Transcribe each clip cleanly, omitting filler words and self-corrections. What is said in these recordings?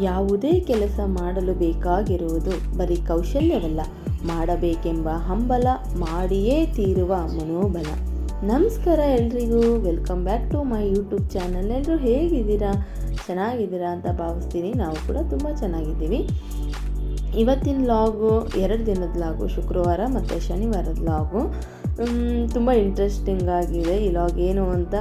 ಯಾವುದೇ ಕೆಲಸ ಮಾಡಲು ಬೇಕಾಗಿರುವುದು ಬರೀ ಕೌಶಲ್ಯವಲ್ಲ, ಮಾಡಬೇಕೆಂಬ ಹಂಬಲ, ಮಾಡಿಯೇ തീರುವ ಮನೋಬಲ. ನಮಸ್ಕಾರ ಎಲ್ರಿಗೂ, welcome back to my YouTube channel. ಎಲ್ಲರೂ ಹೇಗಿದ್ದೀರಾ? ಚೆನ್ನಾಗಿದ್ದೀರಾ ಅಂತ ಭಾವಿಸ್ತೀನಿ. ನಾವು ಕೂಡ ತುಂಬ ಚೆನ್ನಾಗಿದ್ದೀವಿ. ಇವತ್ತಿನ ಲಾಗು 2 ದಿನದ ಲಾಗು, ಶುಕ್ರವಾರ ಮತ್ತು ಶನಿವಾರದ ಲಾಗು. ತುಂಬ ಇಂಟ್ರೆಸ್ಟಿಂಗ್ ಆಗಿದೆ ಈ ಲಾಗ್. ಏನು ಅಂತ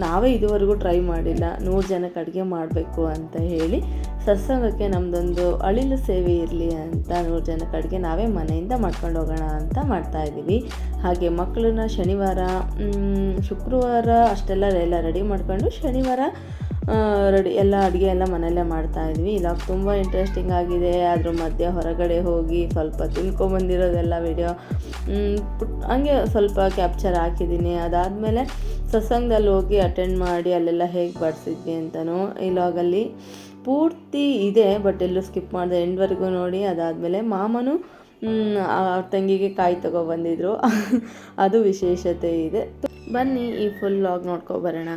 ನಾವೇ ಇದುವರೆಗೂ ಟ್ರೈ ಮಾಡಿಲ್ಲ. 100 ಜನಕ್ಕೆ ಅಡುಗೆ ಮಾಡಬೇಕು ಅಂತ ಹೇಳಿ ಸತ್ಸಂಗಕ್ಕೆ ನಮ್ಮದೊಂದು ಅಳಿಲು ಸೇವೆ ಇರಲಿ ಅಂತ 100 ಜನಕ್ಕೆ ಅಡುಗೆ ನಾವೇ ಮನೆಯಿಂದ ಮಾಡ್ಕೊಂಡು ಹೋಗೋಣ ಅಂತ ಮಾಡ್ತಾಯಿದ್ದೀವಿ. ಹಾಗೆ ಮಕ್ಕಳನ್ನ ಶುಕ್ರವಾರ ಅಷ್ಟೆಲ್ಲ ರೆಡಿ ಮಾಡ್ಕೊಂಡು ಶನಿವಾರ ಎಲ್ಲ ಅಡುಗೆ ಎಲ್ಲ ಮನೆಯಲ್ಲೇ ಮಾಡ್ತಾಯಿದ್ವಿ. ಇವಾಗ ತುಂಬ ಇಂಟ್ರೆಸ್ಟಿಂಗ್ ಆಗಿದೆ. ಅದ್ರ ಮಧ್ಯೆ ಹೊರಗಡೆ ಹೋಗಿ ಸ್ವಲ್ಪ ತಿನ್ಕೊಂಬಂದಿರೋದೆಲ್ಲ ವಿಡಿಯೋ ಹಂಗೆ ಸ್ವಲ್ಪ ಕ್ಯಾಪ್ಚರ್ ಹಾಕಿದ್ದೀನಿ. ಅದಾದಮೇಲೆ ಸತ್ಸಂಗದಲ್ಲಿ ಹೋಗಿ ಅಟೆಂಡ್ ಮಾಡಿ ಅಲ್ಲೆಲ್ಲ ಹೇಗೆ ಬಡಿಸಿದ್ವಿ ಅಂತಲೂ ಇವಾಗಲ್ಲಿ ಪೂರ್ತಿ ಇದೆ, ಬಟ್ ಎಲ್ಲೂ ಸ್ಕಿಪ್ ಮಾಡಿದೆ, ಎಂಡ್ವರೆಗೂ ನೋಡಿ. ಅದಾದಮೇಲೆ ಮಾಮನು ಅವ್ರ ತಂಗಿಗೆ ಕಾಯಿ ತೊಗೊಬಂದಿದ್ರು, ಅದು ವಿಶೇಷತೆ ಇದೆ. ಬನ್ನಿ ಈ ಫುಲ್ ಲಾಗ್ ನೋಡ್ಕೊಬರೋಣ.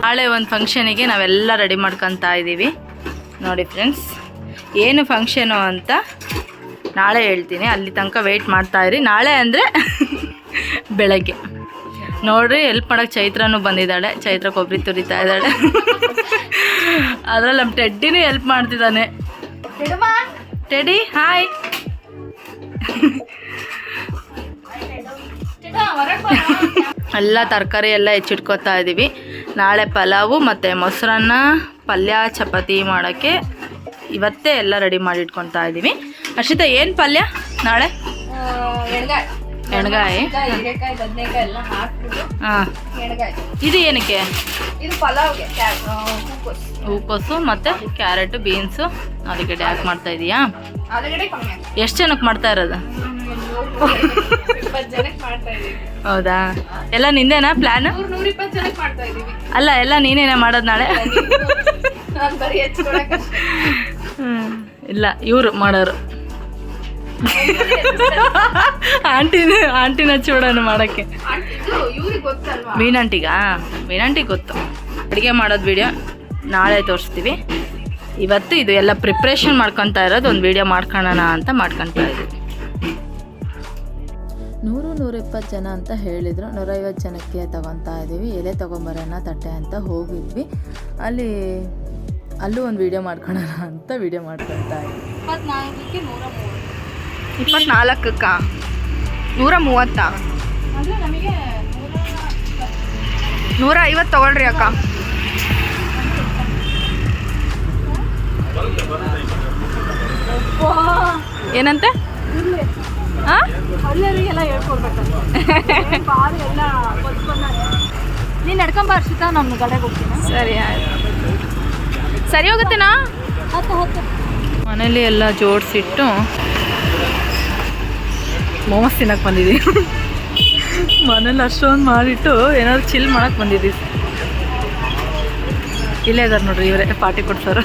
ನಾಳೆ ಒಂದು ಫಂಕ್ಷನಿಗೆ ನಾವೆಲ್ಲ ರೆಡಿ ಮಾಡ್ಕೊತಾ ಇದ್ದೀವಿ. ನೋಡಿ ಫ್ರೆಂಡ್ಸ್, ಏನು ಫಂಕ್ಷನು ಅಂತ ನಾಳೆ ಹೇಳ್ತೀನಿ. ಅಲ್ಲಿ ತನಕ ವೆಯ್ಟ್ ಮಾಡ್ತಾಯಿರಿ. ನಾಳೆ ಅಂದರೆ ಬೆಳಗ್ಗೆ ನೋಡ್ರಿ. ಹೆಲ್ಪ್ ಮಾಡೋಕ್ಕೆ ಚೈತ್ರನೂ ಬಂದಿದ್ದಾಳೆ. ಚೈತ್ರ ಕೊಬ್ಬರಿ ತುರಿತಾ ಇದ್ದಾಳೆ. ಅದರಲ್ಲಿ ನಮ್ಮ ಟೆಡ್ಡಿನೂ ಹೆಲ್ಪ್ ಮಾಡ್ತಿದ್ದಾನೆ. Teddy hi. ಎಲ್ಲ ತರಕಾರಿ ಎಲ್ಲ ಹೆಚ್ಚಿಟ್ಕೋತಾ ಇದ್ದೀವಿ. ನಾಳೆ ಪಲಾವು ಮತ್ತು ಮೊಸರನ್ನ, ಪಲ್ಯ, ಚಪಾತಿ ಮಾಡೋಕ್ಕೆ ಇವತ್ತೇ ಎಲ್ಲ ರೆಡಿ ಮಾಡಿ ಇಟ್ಕೊತಾ ಇದ್ದೀವಿ. ಹರ್ಷಿತಾ, ಏನು ಪಲ್ಯ ನಾಳೆ? ಎಣ್ಗಾಯಿ. ಹಾಂ, ಇದು ಏನಕ್ಕೆ? ಇದು ಪಲಾವ್ಗೆ ಹೂಕೋಸು ಮತ್ತು ಕ್ಯಾರೆಟು, ಬೀನ್ಸು ಆಲೂಗಡ್ಡೆ ಹಾಕಿ ಮಾಡ್ತಾ ಇದೀಯಾ? ಎಷ್ಟು ಜನಕ್ಕೆ ಮಾಡ್ತಾ ಇರೋದು? 20 ಜನಕ್ಕೆ ಮಾಡ್ತಾ ಇದೀವಿ. ಹೌದಾ? ಎಲ್ಲ ನಿಂದೇನಾ ಪ್ಲ್ಯಾನ್? 120 ಜನಕ್ಕೆ ಮಾಡ್ತಾ ಇದೀವಿ. ಅಲ್ಲ, ಎಲ್ಲ ನೀನೇನೇ ಮಾಡೋದು ನಾಳೆ? ನಾನು ಬರೀ ಹೆಚ್ಚಿಕೊಡಕ್ಕೆ. ಇಲ್ಲ, ಇವರು ಮಾಡೋರು. ಆಂಟಿನ ಚೂಡನ್ನು ಮಾಡೋಕ್ಕೆ. ಇವ್ರಿಗೆ ಗೊತ್ತಲ್ವಾ? ಮೀನಾಂಟಿಗೆ ಗೊತ್ತು. ಅಡುಗೆ ಮಾಡೋದು ವಿಡಿಯೋ ನಾಳೆ ತೋರಿಸ್ತೀವಿ. ಇವತ್ತು ಇದು ಎಲ್ಲ ಪ್ರಿಪ್ರೇಷನ್ ಮಾಡ್ಕೊತಾ ಇರೋದು, ಒಂದು ವಿಡಿಯೋ ಮಾಡ್ಕೊಳ್ಳೋಣ ಅಂತ ಮಾಡ್ಕೊತಾ ಇದ್ದೀವಿ. 100-120 ಜನ ಅಂತ ಹೇಳಿದರು. 150 ಜನಕ್ಕೆ ತಗೊತಾ ಇದ್ದೀವಿ. ಎಲೆ ತೊಗೊಂಬರೋಣ ತಟ್ಟೆ ಅಂತ ಹೋಗಿದ್ವಿ. ಅಲ್ಲೂ ಒಂದು ವಿಡಿಯೋ ಮಾಡ್ಕೊಳ್ಳೋಣ ಅಂತ ವಿಡಿಯೋ ಮಾಡ್ಕೊತಾ ಇದ್ವಿ. 24ಕ್ಕೆ 130. 24ಕ್ಕ 130? ಅಂದರೆ ನಮಗೆ 150 ತೊಗೊಳ್ರಿ ಅಕ್ಕ. ಏನಂತೆ? ಹಾಂ, ಅಲ್ಲರಿಗೆಲ್ಲ ಹೇಳ್ಕೊಡ್ಬೇಕಂತ. ನೀನು ನಡ್ಕೊಂಬ ಹರ್ಷಿತಾ, ನಮ್ಮ ಗಡೆಗೆ ಹೋಗ್ತೀನಿ. ಸರಿ, ಆಯ್ತು. ಸರಿ ಹೋಗುತ್ತೇನಾ? ಹತ್ತು ಮನೇಲಿ ಎಲ್ಲ ಜೋಡಿಸಿಟ್ಟು ಮೋಮೋಸ್ ತಿನ್ನಕ್ಕೆ ಬಂದಿದ್ದೀವಿ. ಮನೇಲಿ ಅಷ್ಟೊಂದು ಮಾಡಿಟ್ಟು ಏನಾದ್ರು ಚಿಲ್ ಮಾಡಕ್ಕೆ ಬಂದಿದ್ದೀವಿ. ಇಲ್ಲೇ ಇದಾರೆ ನೋಡ್ರಿ, ಇವರೇ ಪಾರ್ಟಿ ಕೊಡ್ಸೋರು.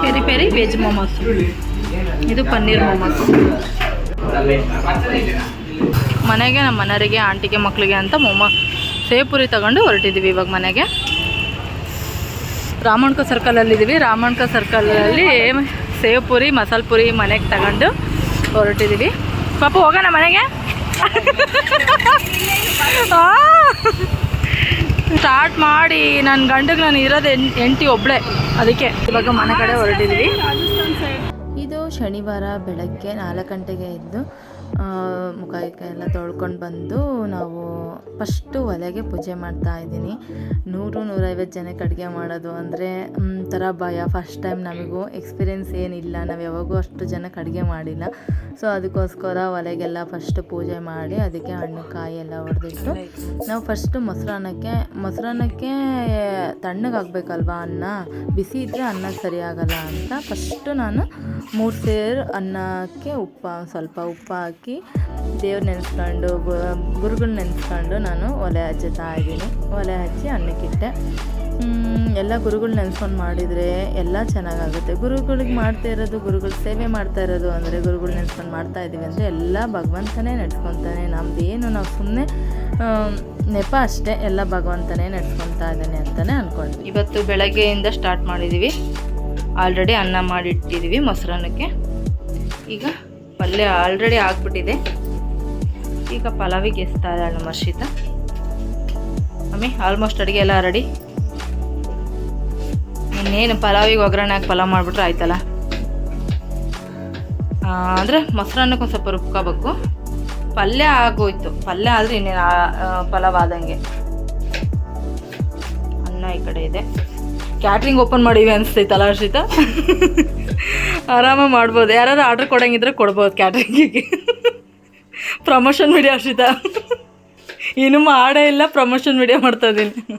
ಪೆರಿ ಪೆರಿ ವೆಜ್ ಮೋಮೋಸ್, ಇದು ಪನ್ನೀರ್ ಮೋಮೋಸ್. ಮನೆಗೆ, ನಮ್ಮ ಮನೆಯವರಿಗೆ, ಆಂಟಿಗೆ, ಮಕ್ಕಳಿಗೆ ಅಂತ ಸೇವ್ ಪುರಿ ತಗೊಂಡು ಹೊರಟಿದ್ದೀವಿ ಇವಾಗ ಮನೆಗೆ. ರಾಮಣ್ಕ ಸರ್ಕಲಲ್ಲಿದ್ದೀವಿ. ರಾಮಣ್ಕ ಸರ್ಕಲಲ್ಲಿ ಸೇವ್ ಪುರಿ, ಮಸಾಲೆ ಪುರಿ ಮನೆಗೆ ತಗೊಂಡು ಹೊರಟಿದ್ದೀವಿ. ಪಾಪ ಹೋಗೋಣ ಮನೆಗೆ. ಸ್ಟಾರ್ಟ್ ಮಾಡಿ ನನ್ನ ಗಂಡಗೆ ನಾನು ಇರೋದು ಹೆಂಡತಿ ಒಬ್ಬಳೇ, ಅದಕ್ಕೆ ಇವಾಗ ಮನೆ ಕಡೆ ಹೊರಟಿದ್ದೀವಿ. ಇದು ಶನಿವಾರ ಬೆಳಗ್ಗೆ 4 ಗಂಟೆಗೆ ಎದ್ದು ಮುಖ ಎಲ್ಲ ತೊಳ್ಕೊಂಡು ಬಂದು ನಾವು ಫಸ್ಟು ಒಲೆಗೆ ಪೂಜೆ ಮಾಡ್ತಾ ಇದ್ದೀನಿ. 100-150 ಜನಕ್ಕೆ ಅಡುಗೆ ಮಾಡೋದು ಅಂದರೆ ಒಂಥರ ಭಯ. ಫಸ್ಟ್ ಟೈಮ್ ನಮಗೂ ಎಕ್ಸ್ಪೀರಿಯೆನ್ಸ್ ಏನಿಲ್ಲ, ನಾವು ಯಾವಾಗೂ ಅಷ್ಟು ಜನಕ್ಕೆ ಅಡುಗೆ ಮಾಡಿಲ್ಲ. ಸೊ ಅದಕ್ಕೋಸ್ಕರ ಒಲೆಗೆಲ್ಲ ಫಸ್ಟ್ ಪೂಜೆ ಮಾಡಿ ಅದಕ್ಕೆ ಹಣ್ಣು ಕಾಯಿ ಎಲ್ಲ ಹೊಡೆದಿಟ್ಟು ನಾವು ಫಸ್ಟು ಮೊಸರನ್ನಕ್ಕೆ ತಣ್ಣಗಾಗಬೇಕಲ್ವ ಅನ್ನ, ಬಿಸಿ ಇದ್ದರೆ ಅನ್ನ ಸರಿಯಾಗಲ್ಲ ಅಂತ ಫಸ್ಟು ನಾನು 3 ಸೇರು ಅನ್ನಕ್ಕೆ ಸ್ವಲ್ಪ ಉಪ್ಪು ಹಾಕಿ ದೇವ್ರು ನೆನೆಸ್ಕೊಂಡು ಗುರುಗಳು ನೆನೆಸ್ಕೊಂಡು ನಾನು ಒಲೆ ಹಚ್ಚುತ್ತಾ ಇದ್ದೀನಿ. ಒಲೆ ಹಚ್ಚಿ ಅನ್ನಕ್ಕಿಟ್ಟೆ. ಎಲ್ಲ ಗುರುಗಳು ನೆನೆಸ್ಕೊಂಡು ಮಾಡಿದರೆ ಎಲ್ಲ ಚೆನ್ನಾಗಾಗುತ್ತೆ. ಗುರುಗಳಿಗೆ ಮಾಡ್ತಾ ಇರೋದು, ಗುರುಗಳ ಸೇವೆ ಮಾಡ್ತಾ ಇರೋದು ಅಂದರೆ, ಗುರುಗಳು ನೆನೆಸ್ಕೊಂಡು ಮಾಡ್ತಾ ಇದ್ದೀವಿ ಅಂದರೆ ಎಲ್ಲ ಭಗವಂತನೇ ನಡೆಸ್ಕೊತಾನೆ. ನಮ್ಮದೇನು ನಾವು ಸುಮ್ಮನೆ ನೆಪ ಅಷ್ಟೇ, ಎಲ್ಲ ಭಗವಂತನೇ ನಡೆಸ್ಕೊತಾ ಇದ್ದಾನೆ ಅಂತಲೇ ಅಂದ್ಕೊಂಡ್ವಿ. ಇವತ್ತು ಬೆಳಗ್ಗೆಯಿಂದ ಸ್ಟಾರ್ಟ್ ಮಾಡಿದ್ದೀವಿ. ಆಲ್ರೆಡಿ ಅನ್ನ ಮಾಡಿಟ್ಟಿದ್ದೀವಿ ಮೊಸರನ್ನಕ್ಕೆ. ಈಗ ಪಲ್ಯ ಆಲ್ರೆಡಿ ಆಗಿಬಿಟ್ಟಿದೆ. ಈಗ ಪಲಾವಿಗೆ ಎಸ್ತಾ ಇದ್ದಾಳೆ ನಮ್ಮ ಹರ್ಷಿತಾ. ಮಮ್ಮಿ ಆಲ್ಮೋಸ್ಟ್ ಅಡುಗೆ ಎಲ್ಲ ರೆಡಿ. ಇನ್ನೇನು ಪಲಾವಿಗೆ ಒಗ್ಗರಣೆ ಹಾಕಿ ಪಲಾವ್ ಮಾಡಿಬಿಟ್ರೆ ಆಯ್ತಲ್ಲ. ಅಂದರೆ ಮೊಸರನ್ನಕ್ಕೆ ಒಂದು ಸ್ವಲ್ಪ ರುಬ್ಕೋಬೇಕು. ಪಲ್ಯ ಆಗೋಯ್ತು. ಪಲ್ಯ ಆದರೆ ಇನ್ನೇನು ಪಲಾವ್ ಆದಂಗೆ. ಅನ್ನ ಈ ಕಡೆ ಇದೆ. ಕ್ಯಾಟ್ರಿಂಗ್ ಓಪನ್ ಮಾಡೀವಿ ಅನಿಸ್ತೈತಲ್ಲ ಹರ್ಷಿತಾ. ಆರಾಮಾಗಿ ಮಾಡ್ಬೋದು. ಯಾರು ಆರ್ಡ್ರ್ ಕೊಡೋಂಗಿದ್ರೆ ಕೊಡ್ಬೋದು ಕ್ಯಾಟ್ರಿಂಗಿಗೆ. Promotion video Harshita. ಇನ್ನೂ ಮಾಡೇ ಇಲ್ಲ, ಪ್ರಮೋಷನ್ ವಿಡಿಯೋ ಮಾಡ್ತಾಯಿದ್ದೀನಿ.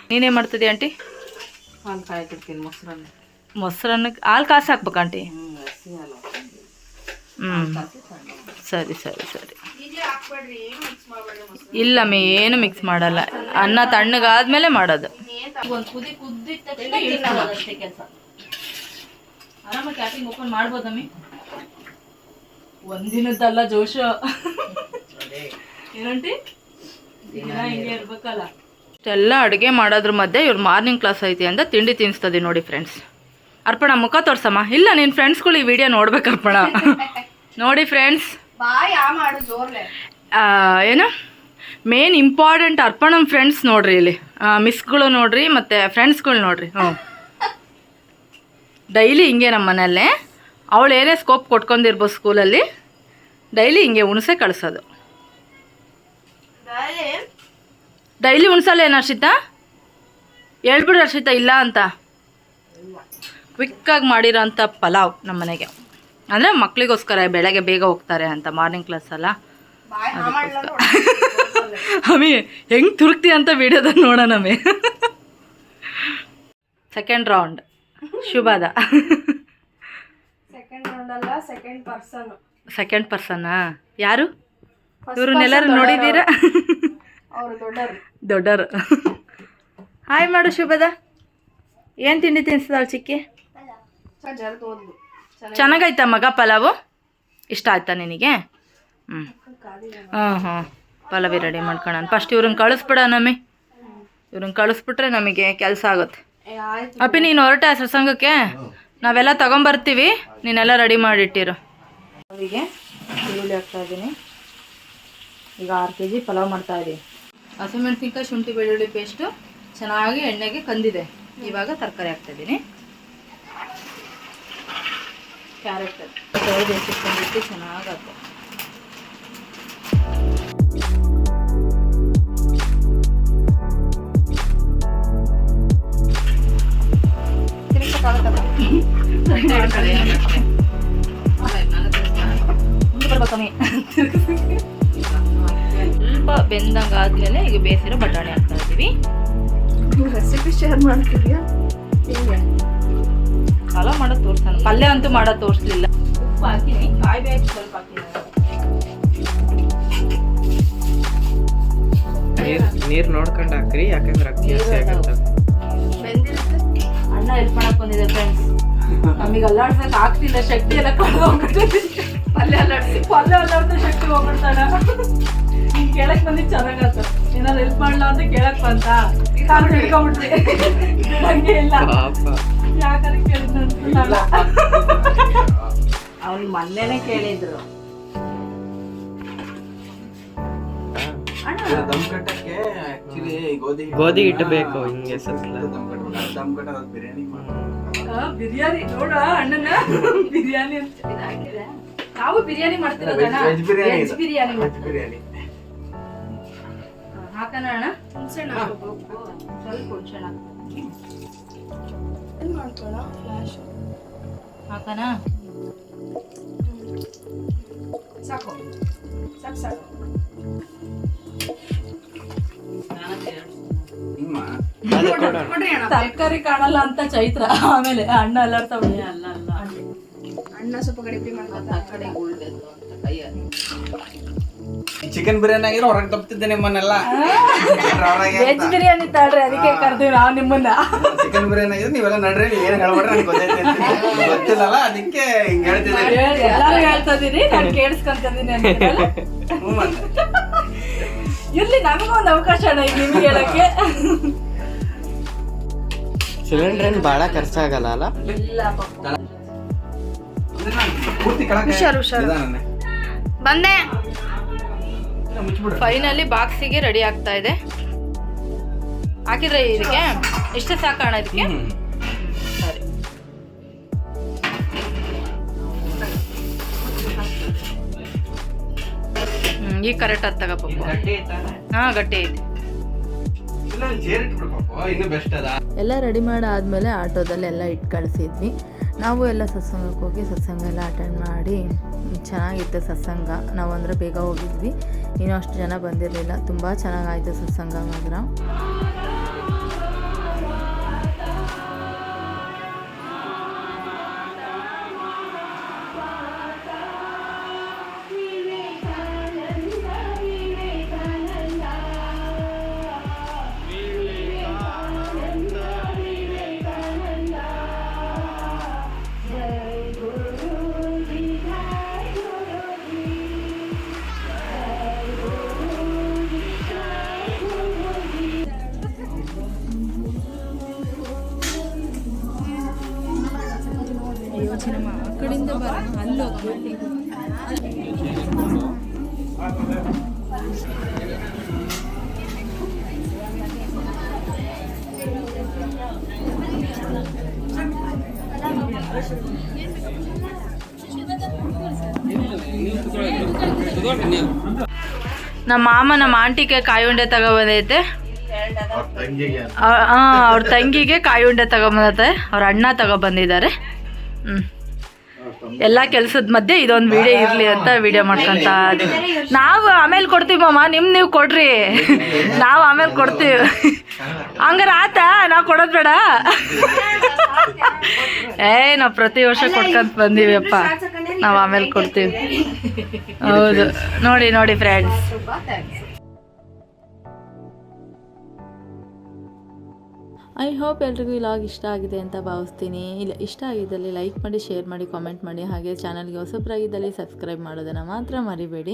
ನೀನೇನು ಮಾಡ್ತಿದ್ದೀಯ ಆಂಟಿ? ಹಾಲು ಕಾಯ್ತಿರ್ತೀನಿ ಮೊಸರನ್ನ. ಮೊಸರನ್ನಕ್ಕೆ ಹಾಲು ಕಾಸು ಹಾಕ್ಬೇಕು ಆಂಟಿ? ಸರಿ ಸರಿ ಸರಿ. ಇಲ್ಲ ಮೇ ಏನು ಮಿಕ್ಸ್ ಮಾಡಲ್ಲ. ಅನ್ನ ತಣ್ಣಗಾದ್ಮೇಲೆ ಮಾಡೋದು. ಒಂದು ಕುದಿ ಕುದ್ದಿದ ತಕ್ಷಣ ಕೆಲಸ. ಆರಾಮಾಗಿ ಕ್ಯಾಟ್ರಿಂಗ್ ಓಪನ್ ಮಾಡ್ಬೋದಮ್ಮಿ. ಒಂದಿನದ್ದಲ್ಲ ಜೋಶು. ಏನಂಟಿ? ಹಿಂಗೆ ಇರ್ಬೇಕಲ್ಲ. ಇಷ್ಟೆಲ್ಲ ಅಡುಗೆ ಮಾಡೋದ್ರ ಮಧ್ಯೆ ಇವ್ರು ಮಾರ್ನಿಂಗ್ ಕ್ಲಾಸ್ ಐತಿ ಅಂತ ತಿಂಡಿ ತಿನ್ನಿಸ್ತದೆ ನೋಡಿ ಫ್ರೆಂಡ್ಸ್. ಅರ್ಪಣ ಮುಖ ತೋರ್ಸಮ್ಮ. ಇಲ್ಲ ನಿನ್ನ ಫ್ರೆಂಡ್ಸ್ಗಳು ಈ ವಿಡಿಯೋ ನೋಡ್ಬೇಕು ಅರ್ಪಣ. ನೋಡಿ ಫ್ರೆಂಡ್ಸ್, ಏನು ಮೇನ್ ಇಂಪಾರ್ಟೆಂಟ್ ಅರ್ಪಣ ಫ್ರೆಂಡ್ಸ್ ನೋಡ್ರಿ. ಇಲ್ಲಿ ಮಿಸ್ಗಳು ನೋಡ್ರಿ ಮತ್ತು ಫ್ರೆಂಡ್ಸ್ಗಳು ನೋಡ್ರಿ. ಡೈಲಿ ಹಿಂಗೆ ನಮ್ಮ ಮನೆಯಲ್ಲೇ ಅವಳು ಏನೇ ಸ್ಕೋಪ್ ಕೊಟ್ಕೊಂಡಿರ್ಬೋದು ಸ್ಕೂಲಲ್ಲಿ, ಡೈಲಿ ಹಿಂಗೆ ಉಣಸೆ ಕಳಿಸೋದು. ಡೈಲಿ ಉಣ್ಸಲ್ಲ ಏನು ಹರ್ಷಿತಾ? ಹೇಳ್ಬಿಡು ಹರ್ಷಿತಾ ಇಲ್ಲ ಅಂತ. ಕ್ವಿಕ್ಕಾಗಿ ಮಾಡಿರೋಂಥ ಪಲಾವ್ ನಮ್ಮ ಮನೆಗೆ. ಅಂದರೆ ಮಕ್ಕಳಿಗೋಸ್ಕರ ಬೆಳಗ್ಗೆ ಬೇಗ ಹೋಗ್ತಾರೆ ಅಂತ, ಮಾರ್ನಿಂಗ್ ಕ್ಲಾಸ್ ಅಲ್ಲ. ಅಮ್ಮಿ ಹೆಂಗೆ ತುರುಕ್ತಿ ಅಂತ ವಿಡಿಯೋದಾಗ ನೋಡೋಣಮ್ಮಿ. ಸೆಕೆಂಡ್ ರೌಂಡ್ ಶುಭದ. ಸೆಕೆಂಡ್ ಪರ್ಸನ್ನಾ? ಯಾರು ಇವ್ರನ್ನೆಲ್ಲರೂ ನೋಡಿದ್ದೀರಾ? ದೊಡ್ಡರು. ಹಾಯ್ ಮಾಡು ಶುಭದ. ಏನು ತಿಂಡಿ ತಿನ್ನಿಸ್ದಾಳು ಚಿಕ್ಕಿ? ಚೆನ್ನಾಗೈತ ಮಗ ಪಲಾವು? ಇಷ್ಟ ಆಯ್ತಾ ನಿನಗೆ? ಹಾಂ ಪಲಾವಿ ರೆಡಿ ಮಾಡ್ಕೊಳ್ಳೋಣ. ಫಸ್ಟ್ ಇವ್ರನ್ನ ಕಳಿಸ್ಬಿಡೋಣಮ್ಮಿ. ಇವ್ರನ್ನ ಕಳಿಸ್ಬಿಟ್ರೆ ನಮಗೆ ಕೆಲಸ ಆಗುತ್ತೆ. ಅಪ್ಪಿ ನೀನು ಹೊರಟೆ ಸತ್ಸಂಗಕ್ಕೆ? ನಾವೆಲ್ಲ ತೊಗೊಂಬರ್ತೀವಿ, ನೀನೆಲ್ಲ ರೆಡಿ ಮಾಡಿಟ್ಟಿರು. ಅವರಿಗೆ ಈರುಳ್ಳಿ ಹಾಕ್ತಾಯಿದ್ದೀನಿ. ಈಗ 6 kg ಪಲಾವ್ ಮಾಡ್ತಾಯಿದ್ದೀನಿ. ಹಸಿಮೆಣಸಿನ್ಕಾಯಿ, ಶುಂಠಿ, ಬೆಳ್ಳುಳ್ಳಿ ಪೇಸ್ಟು ಚೆನ್ನಾಗಿ ಎಣ್ಣೆಗೆ ಕಂದಿದೆ. ಇವಾಗ ತರಕಾರಿ ಹಾಕ್ತಾಯಿದ್ದೀನಿ. ಕ್ಯಾರೆಟ್ ಬೇಯಿಸಿಟ್ಕೊಂಡಿಟ್ಟು ಚೆನ್ನಾಗಾಗ್ತದೆ. ಸ್ವಲ್ಪ ಬೆಂದಂಗೆ ಆದ್ಮೇಲೆ ಈಗ ಬೇಯಿಸಿರೋ ಬಟಾಣಿ ಹಾಕ್ತಾ ಇದ್ದೀವಿ. ರೆಸಿಪಿ ಶೇರ್ ಮಾಡ್ತಿದ್ಯಾ? ಪಲಾವ್ ಮಾಡೋದು ತೋರಿಸ್ತಾನೆ. ಪಲ್ಯ ಅಂತೂ ಮಾಡೋದು ತೋರಿಸ್ಲಿಲ್ಲ. ಉಪ್ಪು ಹಾಕಿನಿ, ಕಾಯಿ ಬೇಕು ಸ್ವಲ್ಪ ಹಾಕಿನಿ. ನೀರು ನೋಡ್ಕೊಂಡು ಹಾಕ್ರಿ, ಯಾಕಂದ್ರೆ ಅಕ್ಕಿ ಹಸಿ ಆಗತ್ತೆ. ಅಣ್ಣ ಹೆಲ್ಪ್ ಮಾಡಕ್ ಬಂದಿದೆ ಫ್ರೆಂಡ್ಸ್. ನಮಗೆ ಅಲ್ಲಾಡ್ಸಕ್ ಆಗ್ತಿಲ್ಲ, ಶಕ್ತಿ ಎಲ್ಲ ಕಳೆದೋಗ್ಬಿಟ್ಟಿದೆ. ಪಲ್ಯ ಅಲ್ಲಾಡ್ಸೋ ಶಕ್ತಿ ಹೋಗ್ಬಿಡ್ತಾನ. ನೀನ್ ಕೇಳಕ್ ಬಂದಿದ್ದು ಚೆನ್ನಾಗತ್ತ. ಏನಾದ್ರು ಹೆಲ್ಪ್ ಮಾಡ್ಲಾ ಅಂತ ಕೇಳಕ್ ಬಂತ ಕಾಲು ಹಿಡ್ಕೊಂಡ್ಬಿಟ್ರಿ. ಹಂಗೆ ಇಲ್ಲ, ಯಾಕಂದ್ರೆ ಕೇಳಿದ್ನಲ್ಲ. ಅವ್ನಿಗೆ ಮೊನ್ನೆನೆ ಕೇಳಿದ್ರು. ದಮ್ ಕಟ್ಟಕ್ಕೆ ಆಕ್ಚುಲಿ ಗೋಧಿ ಹಿಟ್ಟು ಬೇಕು. ಹಿಂಗೆ ಬಿರಿಯಾನಿ ನೋಡ ಅಣ್ಣನ ಬಿರಿಯಾನಿ ಅಂತ ಇದಾಗಿದೆ. ನಾವು ಬಿರಿಯಾನಿ ಮಾಡ್ತಿರೋದು. ವೆಜ್ ಬಿರಿಯಾನಿ. ಬಿರಿಯಾನಿ ಹಾಕೋಣ ಅಣ್ಣ. ಹುಣಸೆಹಣ್ಣು ಹಾಕೋಬೇಕು, ಸ್ವಲ್ಪ ಹುಣಸೆಹಣ್ಣು ಹಾಕೋಣ. ಸಾಕು ಸಾಕು ಸಾಕು. ತರಕಾರಿ ಕಾಣಲ್ಲ ಅಂತ ಚೈತ್ರ. ಆಮೇಲೆ ಅಣ್ಣ ಅಲ್ಲಾಡ್ತಾವ. ಅಲ್ಲ ಅಲ್ಲ ಅಣ್ಣ ಸ್ವಲ್ಪ ಗಡಿಬಿಡಿ ಮಾಡ್ತಾರೆ. ಆ ಕಡೆ ಉಳ್ಬೇಕು ಅಂತ ಕೈಯಲ್ಲಿ ಚಿಕನ್ ಬಿರಿಯಾನಿ ಆಗಿದ್ರೆ ಹೊರಗೆ ತಪ್ತಿದ್ದೆ ನಿಮ್ಮನ್ನೆಲ್ಲ ವೆಜ್ ಬಿರಿಯಾನಿ ತಾಳ್ರಿ, ಅದಕ್ಕೆ ಕರ್ತೀವಿ ನಾವು ನಿಮ್ಮನ್ನ. ಚಿಕನ್ ಬಿರಿಯಾನಿ ಆಗಿದ್ರೆ ನೀವೆಲ್ಲ ನಡ್ರಿ, ಏನ್ ಹೇಳ್ಬೇಡ್ರಿ, ನನಗೆ ಗೊತ್ತೈತೆ ಅಂತ. ಗೊತ್ತಿಲ್ಲಲ್ಲ, ಅದಕ್ಕೆ ಹಿಂಗ್ ಹೇಳ್ತಿದ್ದೀನಿ. ಎಲ್ಲಾರು ಹೇಳ್ತಾ ಇದೀನಿ, ನಾನು ಕೇಳಿಸ್ಕೊಂತಿದ್ದೀನಿ ಅಂತೀರಲ್ಲ. ಇರ್ಲಿ, ನಮಗೊಂದು ಅವಕಾಶ ಅಣ್ಣ ಈಗ ನಿಮ್ಗೆ ಹೇಳಕ್ಕೆ. ಸಿಲಿಂಡರ್ ಏನು ಭಾಳ ಖರ್ಚಾಗಲ್ಲ ಅಲ್ಲ? ಇಲ್ಲ ಪಾಪ. ಪೂರ್ತಿ ಕೆಳಗೆ ಹುಷಾರು, ಹುಷಾರು. ನಿಧಾನನೆ. ಬಂದೆ. ಮುಚ್ಚಿಬಿಡು. ಫೈನಲಿ ಬಾಕ್ಸಿಗೆ ರೆಡಿ ಆಗ್ತಾ ಇದೆ. ಹಾಕಿದ್ರೆ ಇದಕ್ಕೆ ಇಷ್ಟೇ ಸಾಕಣ ಇದಕ್ಕೆ. ಸರಿ, ಈಗ ಕರೆಕ್ಟ್ ಆದ ತಗೋ ಪಪ್ಪ. ಗಟ್ಟಿ ಐತಾ? ಹಾ, ಗಟ್ಟಿ ಐತಿ. ಇಲ್ಲ, ಚೇರ್ ಇಟ್ಬಿಡು ಪಾಪ, ಇನ್ನೂ ಬೆಸ್ಟ್ ಅದ. ಎಲ್ಲ ರೆಡಿ ಮಾಡಾದ್ಮೇಲೆ ಆಟೋದಲ್ಲಿ ಎಲ್ಲ ಇಟ್ಟು ಕಳಿಸಿದ್ವಿ. ನಾವು ಎಲ್ಲ ಸತ್ಸಂಗಕ್ಕೆ ಹೋಗಿ ಸತ್ಸಂಗ ಎಲ್ಲ ಅಟೆಂಡ್ ಮಾಡಿ ಚೆನ್ನಾಗಿತ್ತು ಸತ್ಸಂಗ. ನಾವು ಅಂದರೆ ಬೇಗ ಹೋಗಿದ್ವಿ, ಇನ್ನೂ ಅಷ್ಟು ಜನ ಬಂದಿರಲಿಲ್ಲ. ತುಂಬ ಚೆನ್ನಾಗಾಯಿತು ಸತ್ಸಂಗ ಮಾತ್ರ. ನಮ್ಮ ಮಾಮ ನಮ್ಮ ಆಂಟಿಗೆ ಕಾಯಿ ಉಂಡೆ ತಗೊಬಂದೈತೆ. ಅವ್ರ ತಂಗಿಗೆ ಕಾಯಿ ಉಂಡೆ ತಗೊಂಬಂದೈತೆ. ಅವ್ರ ಅಣ್ಣ ತಗೊಬಂದಿದ್ದಾರೆ. ಎಲ್ಲ ಕೆಲ್ಸದ ಮಧ್ಯೆ ಇದೊಂದು ವಿಡಿಯೋ ಇರ್ಲಿ ಅಂತ ವಿಡಿಯೋ ಮಾಡ್ಕೊಂತ ನಾವು ಆಮೇಲೆ ಕೊಡ್ತೀವಿ ಮಾಮ, ನೀವು ಕೊಡ್ರಿ, ನಾವು ಆಮೇಲೆ ಕೊಡ್ತೀವಿ. ಹಂಗಾರ ಆತ, ನಾವು ಕೊಡೋದು ಬೇಡ. ನಾವು ಪ್ರತಿ ವರ್ಷ ಕೊಡ್ಕೊಂತ ಬಂದೀವಿ ಅಪ್ಪ, ನಾವು ಆಮೇಲೆ ಕೊಡ್ತೀವಿ. ಹೌದು, ನೋಡಿ ನೋಡಿ ಫ್ರೆಂಡ್ಸ್. ಐ ಹೋಪ್ ಎಲ್ರಿಗೂ ಈ ಲಾಗ್ ಇಷ್ಟ ಆಗಿದೆ ಅಂತ ಭಾವಿಸ್ತೀನಿ. ಇಲ್ಲ ಇಷ್ಟ ಆಗಿದ್ದಲ್ಲಿ ಲೈಕ್ ಮಾಡಿ, ಶೇರ್ ಮಾಡಿ, ಕಾಮೆಂಟ್ ಮಾಡಿ. ಹಾಗೆ ಚಾನಲ್ಗೆ ಹೊಸಬ್ರಾಗಿದ್ದಲ್ಲಿ ಸಬ್ಸ್ಕ್ರೈಬ್ ಮಾಡೋದನ್ನು ಮಾತ್ರ ಮರಿಬೇಡಿ.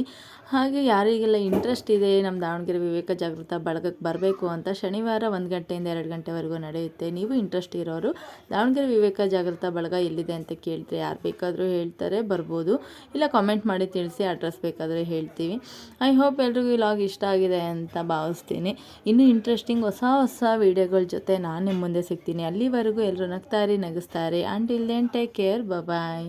ಹಾಗೆ ಯಾರಿಗೆಲ್ಲ ಇಂಟ್ರೆಸ್ಟ್ ಇದೆ ನಮ್ಮ ದಾವಣಗೆರೆ ವಿವೇಕ ಜಾಗೃತ ಬಳಗಕ್ಕೆ ಬರಬೇಕು ಅಂತ, ಶನಿವಾರ 1 ಗಂಟೆಯಿಂದ 2 ಗಂಟೆವರೆಗೂ ನಡೆಯುತ್ತೆ. ನೀವು ಇಂಟ್ರೆಸ್ಟ್ ಇರೋರು ದಾವಣಗೆರೆ ವಿವೇಕ ಜಾಗೃತ ಬಳಗ ಎಲ್ಲಿದೆ ಅಂತ ಕೇಳಿದ್ರೆ ಯಾರು ಬೇಕಾದರೂ ಹೇಳ್ತಾರೆ, ಬರ್ಬೋದು. ಇಲ್ಲ ಕಾಮೆಂಟ್ ಮಾಡಿ ತಿಳಿಸಿ, ಅಡ್ರೆಸ್ ಬೇಕಾದರೆ ಹೇಳ್ತೀವಿ. ಐ ಹೋಪ್ ಎಲ್ರಿಗೂ ಈ ಲಾಗ್ ಇಷ್ಟ ಆಗಿದೆ ಅಂತ ಭಾವಿಸ್ತೀನಿ. ಇನ್ನೂ ಇಂಟ್ರೆಸ್ಟಿಂಗ್ ಹೊಸ ವೀಡಿಯೋಗಳ ಜೊತೆ ನಾನು ನಿಮ್ಮ ಮುಂದೆ ಸಿಗ್ತೀನಿ. ಅಲ್ಲಿವರೆಗೂ ಎಲ್ಲರೂ ನಗ್ತಾರೆ, ನಗಿಸ್ತಾರೆ. ಅಂಟಿಲ್ ದೆನ್ ಟೇಕ್ ಕೇರ್, ಬಾಯ್.